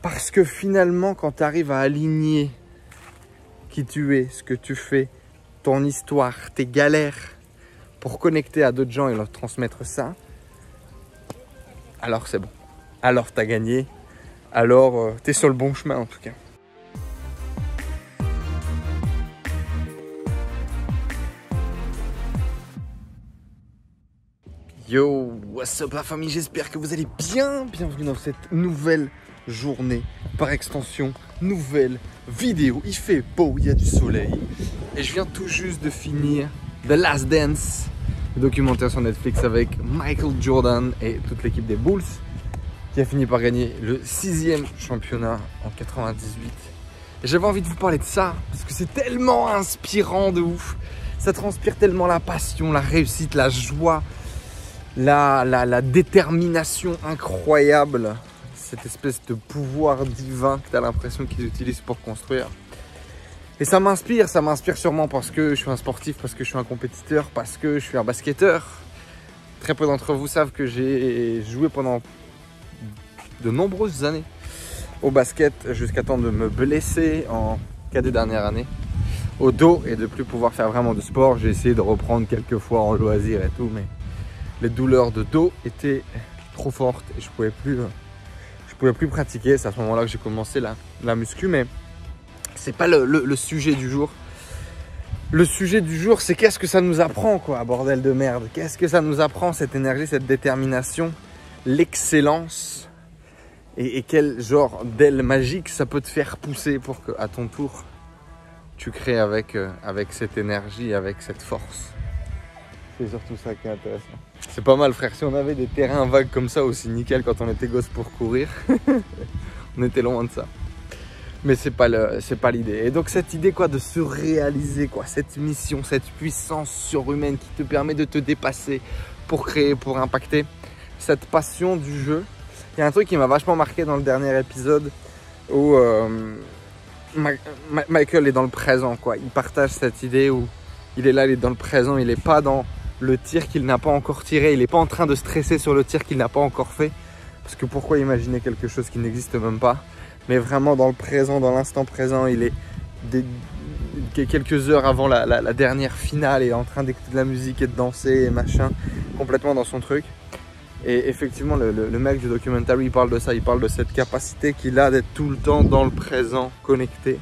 Parce que finalement, quand tu arrives à aligner qui tu es, ce que tu fais, ton histoire, tes galères, pour connecter à d'autres gens et leur transmettre ça, alors c'est bon. Alors tu as gagné. Alors tu es sur le bon chemin en tout cas. Yo, what's up la famille, j'espère que vous allez bien. Bienvenue dans cette nouvelle journée, par extension, nouvelle vidéo. Il fait beau, il y a du soleil. Et je viens tout juste de finir The Last Dance, le documentaire sur Netflix avec Michael Jordan et toute l'équipe des Bulls, qui a fini par gagner le 6e championnat en 98. Et j'avais envie de vous parler de ça, parce que c'est tellement inspirant de ouf. Ça transpire tellement la passion, la réussite, la joie, la détermination incroyable, cette espèce de pouvoir divin que tu as l'impression qu'ils utilisent pour construire. Et ça m'inspire sûrement parce que je suis un sportif, parce que je suis un compétiteur, parce que je suis un basketteur. Très peu d'entre vous savent que j'ai joué pendant de nombreuses années au basket jusqu'à temps de me blesser en cas des dernières années au dos et de plus pouvoir faire vraiment de sport. J'ai essayé de reprendre quelques fois en loisir et tout, mais les douleurs de dos étaient trop fortes et je pouvais plus pratiquer. C'est à ce moment-là que j'ai commencé la muscu, mais c'est pas le sujet du jour. Le sujet du jour, c'est qu'est-ce que ça nous apprend, quoi, bordel de merde. Qu'est-ce que ça nous apprend, cette énergie, cette détermination, l'excellence, et quel genre d'aile magique ça peut te faire pousser pour qu'à ton tour, tu crées avec cette énergie, avec cette force. C'est surtout ça qui est intéressant. C'est pas mal, frère. Si on avait des terrains vagues comme ça aussi nickel quand on était gosse pour courir, on était loin de ça. Mais c'est pas l'idée. Et donc cette idée, quoi, de se réaliser, quoi, cette mission, cette puissance surhumaine qui te permet de te dépasser pour créer, pour impacter, cette passion du jeu. Il y a un truc qui m'a vachement marqué dans le dernier épisode où Michael est dans le présent, quoi. Il partage cette idée où il est là, il est dans le présent, il n'est pas dans le tir qu'il n'a pas encore tiré, il n'est pas en train de stresser sur le tir qu'il n'a pas encore fait. Parce que pourquoi imaginer quelque chose qui n'existe même pas? Mais vraiment dans le présent, dans l'instant présent, il est quelques heures avant la dernière finale et en train d'écouter de la musique et de danser et machin, complètement dans son truc. Et effectivement, le mec du documentary, il parle de ça, il parle de cette capacité qu'il a d'être tout le temps dans le présent, connecté.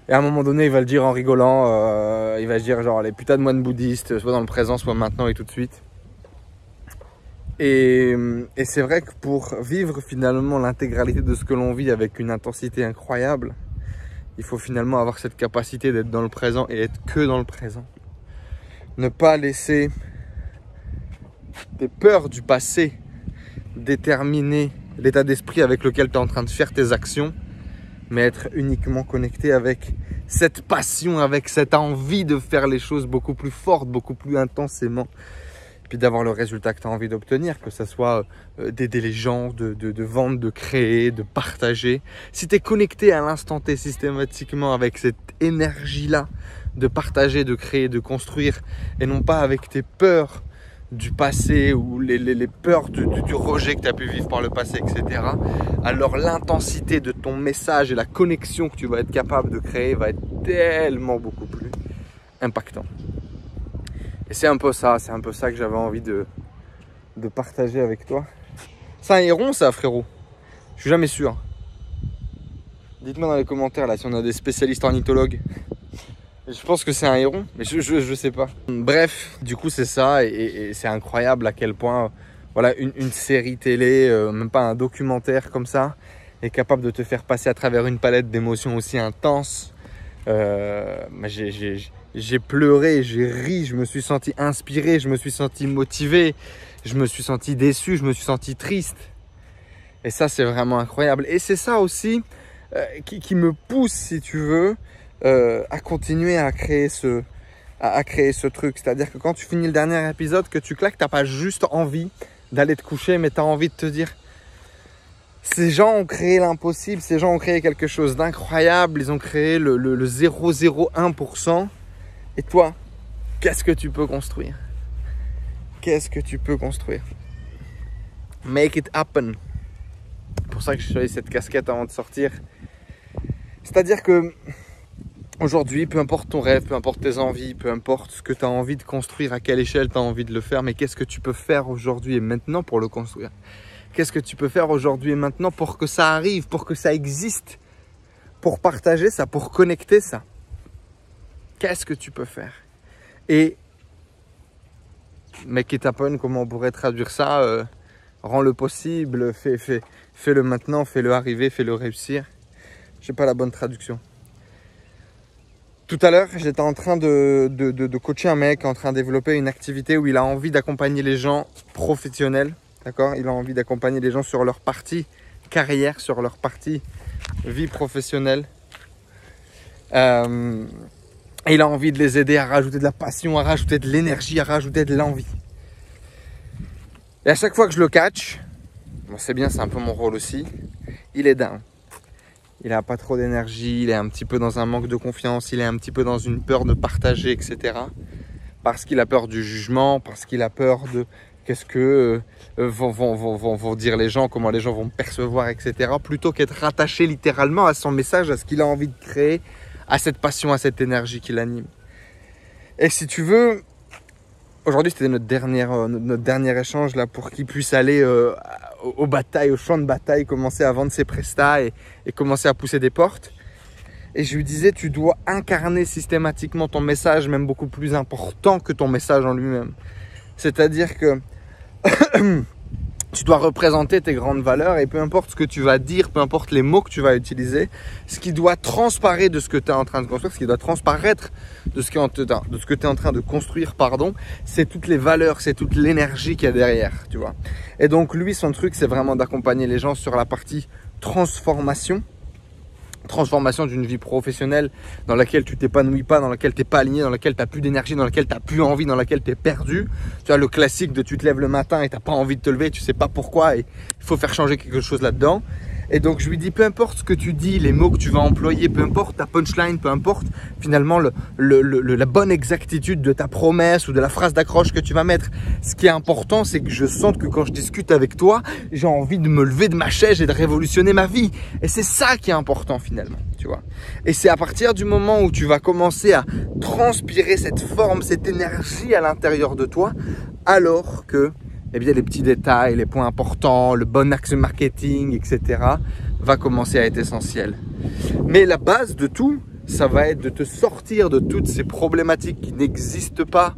Et à un moment donné, il va le dire en rigolant, il va se dire genre les putains de moines bouddhistes, soit dans le présent, soit maintenant et tout de suite. Et c'est vrai que pour vivre finalement l'intégralité de ce que l'on vit avec une intensité incroyable, il faut finalement avoir cette capacité d'être dans le présent et être que dans le présent. Ne pas laisser tes peurs du passé déterminer l'état d'esprit avec lequel tu es en train de faire tes actions, mais être uniquement connecté avec cette passion, avec cette envie de faire les choses beaucoup plus fortes, beaucoup plus intensément, puis d'avoir le résultat que tu as envie d'obtenir, que ce soit d'aider les gens, de vendre, de créer, de partager. Si tu es connecté à l'instant T systématiquement avec cette énergie-là, de partager, de créer, de construire, et non pas avec tes peurs du passé ou les peurs du rejet que tu as pu vivre par le passé, etc. Alors l'intensité de ton message et la connexion que tu vas être capable de créer va être tellement beaucoup plus impactant. Et c'est un peu ça que j'avais envie de partager avec toi. C'est un héron ça, frérot? Je suis jamais sûr. Dites-moi dans les commentaires là si on a des spécialistes ornithologues. Je pense que c'est un héron, mais je sais pas. Bref, du coup c'est ça et c'est incroyable à quel point voilà, une série télé, même pas un documentaire comme ça, est capable de te faire passer à travers une palette d'émotions aussi intenses. J'ai pleuré, j'ai ri, je me suis senti inspiré, je me suis senti motivé, je me suis senti déçu, je me suis senti triste. Et ça c'est vraiment incroyable. Et c'est ça aussi qui me pousse, si tu veux, à continuer à créer ce truc. C'est-à-dire que quand tu finis le dernier épisode, que tu claques, tu n'as pas juste envie d'aller te coucher, mais tu as envie de te dire ces gens ont créé l'impossible, ces gens ont créé quelque chose d'incroyable, ils ont créé le 0,01%. Et toi, qu'est-ce que tu peux construire? Qu'est-ce que tu peux construire? Make it happen. pour ça que j'ai choisi cette casquette avant de sortir. C'est-à-dire que aujourd'hui, peu importe ton rêve, peu importe tes envies, peu importe ce que tu as envie de construire, à quelle échelle tu as envie de le faire, mais qu'est-ce que tu peux faire aujourd'hui et maintenant pour le construire? Qu'est-ce que tu peux faire aujourd'hui et maintenant pour que ça arrive, pour que ça existe, pour partager ça, pour connecter ça? Qu'est-ce que tu peux faire? Et make it happen, comment on pourrait traduire ça? Rends-le possible, fais-le maintenant, fais-le arriver, fais-le réussir. Je n'ai pas la bonne traduction. Tout à l'heure, j'étais en train de coacher un mec en train de développer une activité où il a envie d'accompagner les gens professionnels. D'accord? Il a envie d'accompagner les gens sur leur partie carrière, sur leur partie vie professionnelle. Et il a envie de les aider à rajouter de la passion, à rajouter de l'énergie, à rajouter de l'envie. Et à chaque fois que je le catch, bon, c'est bien, c'est un peu mon rôle aussi, il est down. Il n'a pas trop d'énergie, il est un petit peu dans un manque de confiance, il est un petit peu dans une peur de partager, etc. Parce qu'il a peur du jugement, parce qu'il a peur de qu'est-ce que vont dire les gens, comment les gens vont me percevoir, etc. Plutôt qu'être rattaché littéralement à son message, à ce qu'il a envie de créer, à cette passion, à cette énergie qui l'anime. Et si tu veux, aujourd'hui c'était notre dernier échange là pour qu'il puisse aller aux batailles, au champ de bataille, commencer à vendre ses prestats et commencer à pousser des portes. Et je lui disais, tu dois incarner systématiquement ton message, même beaucoup plus important que ton message en lui-même. C'est-à-dire que tu dois représenter tes grandes valeurs et peu importe ce que tu vas dire, peu importe les mots que tu vas utiliser, ce qui doit transparaître de ce que tu es en train de construire, ce qui doit transparaître de ce que tu es en train de construire, pardon, c'est toutes les valeurs, c'est toute l'énergie qu'il y a derrière, tu vois. Et donc lui, son truc, c'est vraiment d'accompagner les gens sur la partie transformation d'une vie professionnelle dans laquelle tu t'épanouis pas, dans laquelle tu n'es pas aligné, dans laquelle tu n'as plus d'énergie, dans laquelle tu n'as plus envie, dans laquelle tu es perdu. Tu vois, le classique de tu te lèves le matin et tu n'as pas envie de te lever, tu sais pas pourquoi et il faut faire changer quelque chose là-dedans. Et donc je lui dis, peu importe ce que tu dis, les mots que tu vas employer, peu importe ta punchline, peu importe finalement la bonne exactitude de ta promesse ou de la phrase d'accroche que tu vas mettre. Ce qui est important, c'est que je sente que quand je discute avec toi, j'ai envie de me lever de ma chaise et de révolutionner ma vie. Et c'est ça qui est important finalement, tu vois. Et c'est à partir du moment où tu vas commencer à transpirer cette forme, cette énergie à l'intérieur de toi, alors que eh bien, les petits détails, les points importants, le bon axe marketing, etc. va commencer à être essentiel. Mais la base de tout, ça va être de te sortir de toutes ces problématiques qui n'existent pas,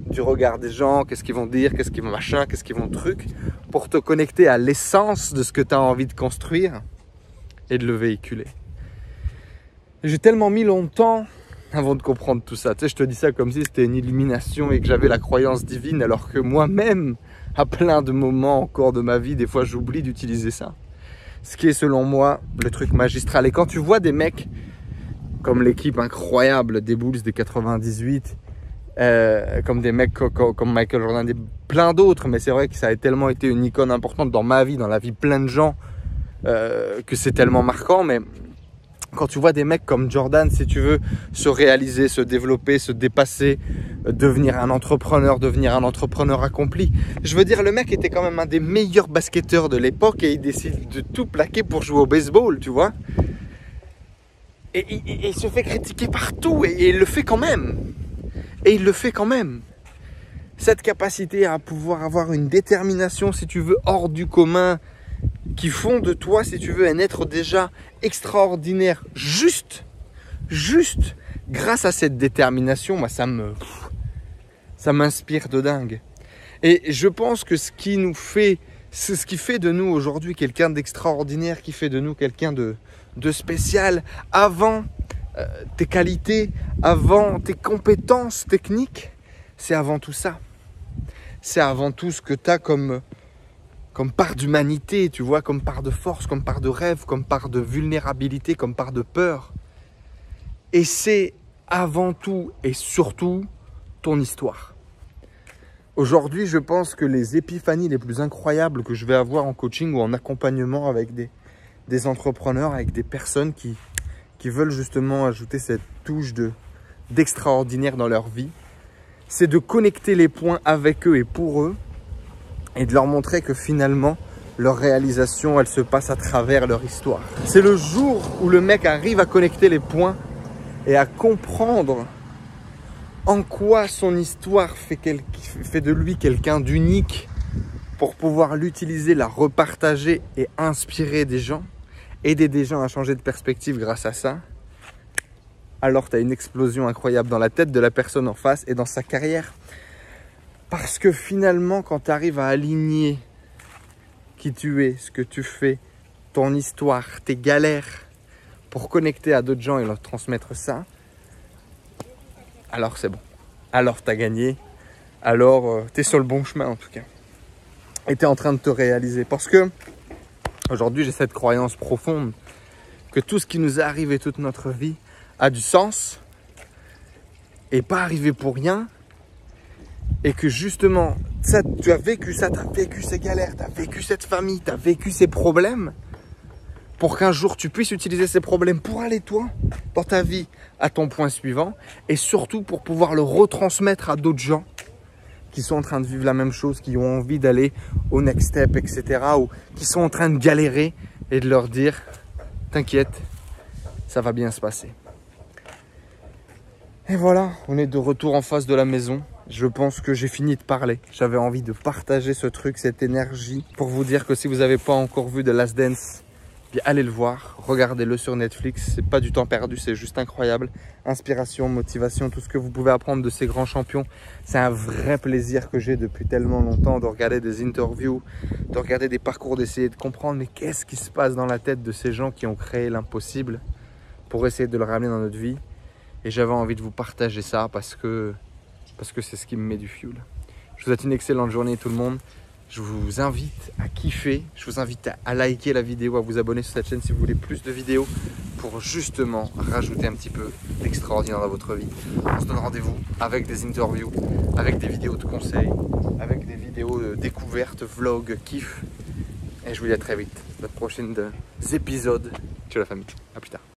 du regard des gens, qu'est-ce qu'ils vont dire, qu'est-ce qu'ils vont machin, qu'est-ce qu'ils vont truc, pour te connecter à l'essence de ce que tu as envie de construire et de le véhiculer. J'ai tellement mis longtemps avant de comprendre tout ça. Tu sais, je te dis ça comme si c'était une illumination et que j'avais la croyance divine, alors que moi-même, à plein de moments encore de ma vie, des fois j'oublie d'utiliser ça. Ce qui est selon moi le truc magistral. Et quand tu vois des mecs comme l'équipe incroyable des Bulls de 98, comme des mecs comme Michael Jordan, plein d'autres, mais c'est vrai que ça a tellement été une icône importante dans ma vie, dans la vie de plein de gens, que c'est tellement marquant. Mais quand tu vois des mecs comme Jordan, si tu veux, se réaliser, se développer, se dépasser, devenir un entrepreneur accompli. Je veux dire, le mec était quand même un des meilleurs basketteurs de l'époque et il décide de tout plaquer pour jouer au baseball, tu vois. Et il se fait critiquer partout et il le fait quand même. Et il le fait quand même. Cette capacité à pouvoir avoir une détermination, si tu veux, hors du commun, qui font de toi, si tu veux, un être déjà extraordinaire, juste, grâce à cette détermination, moi, ça m'inspire de dingue. Et je pense que ce qui fait de nous aujourd'hui quelqu'un d'extraordinaire, qui fait de nous quelqu'un de spécial, avant tes qualités, avant tes compétences techniques, c'est avant tout ça. C'est avant tout ce que tu as comme part d'humanité, tu vois, comme part de force, comme part de rêve, comme part de vulnérabilité, comme part de peur. Et c'est avant tout et surtout ton histoire. Aujourd'hui, je pense que les épiphanies les plus incroyables que je vais avoir en coaching ou en accompagnement avec des entrepreneurs, avec des personnes qui veulent justement ajouter cette touche d'extraordinaire dans leur vie, c'est de connecter les points avec eux et pour eux, et de leur montrer que finalement, leur réalisation, elle se passe à travers leur histoire. C'est le jour où le mec arrive à connecter les points et à comprendre en quoi son histoire fait de lui quelqu'un d'unique pour pouvoir l'utiliser, la repartager et inspirer des gens, aider des gens à changer de perspective grâce à ça. Alors tu as une explosion incroyable dans la tête de la personne en face et dans sa carrière. Parce que finalement, quand tu arrives à aligner qui tu es, ce que tu fais, ton histoire, tes galères, pour connecter à d'autres gens et leur transmettre ça, alors c'est bon. Alors tu as gagné. Alors tu es sur le bon chemin en tout cas. Et tu es en train de te réaliser. Parce que aujourd'hui, j'ai cette croyance profonde que tout ce qui nous est arrivé toute notre vie a du sens et pas arrivé pour rien. Et que justement, ça, tu as vécu ça, tu as vécu ces galères, tu as vécu cette famille, tu as vécu ces problèmes pour qu'un jour tu puisses utiliser ces problèmes pour aller toi, dans ta vie, à ton point suivant et surtout pour pouvoir le retransmettre à d'autres gens qui sont en train de vivre la même chose, qui ont envie d'aller au next step, etc. ou qui sont en train de galérer et de leur dire « T'inquiète, ça va bien se passer ». Et voilà, on est de retour en face de la maison. Je pense que j'ai fini de parler. J'avais envie de partager ce truc, cette énergie, pour vous dire que si vous n'avez pas encore vu The Last Dance, puis allez le voir, regardez-le sur Netflix. C'est pas du temps perdu, c'est juste incroyable. Inspiration, motivation, tout ce que vous pouvez apprendre de ces grands champions. C'est un vrai plaisir que j'ai depuis tellement longtemps de regarder des interviews, de regarder des parcours, d'essayer de comprendre mais qu'est-ce qui se passe dans la tête de ces gens qui ont créé l'impossible pour essayer de le ramener dans notre vie. Et j'avais envie de vous partager ça parce que c'est ce qui me met du fuel. Je vous souhaite une excellente journée tout le monde. Je vous invite à kiffer, je vous invite à liker la vidéo, à vous abonner sur cette chaîne si vous voulez plus de vidéos pour justement rajouter un petit peu d'extraordinaire dans votre vie. On se donne rendez-vous avec des interviews, avec des vidéos de conseils, avec des vidéos de découvertes, vlogs, kiff. Et je vous dis à très vite dans de prochains épisodes. Ciao la famille, à plus tard.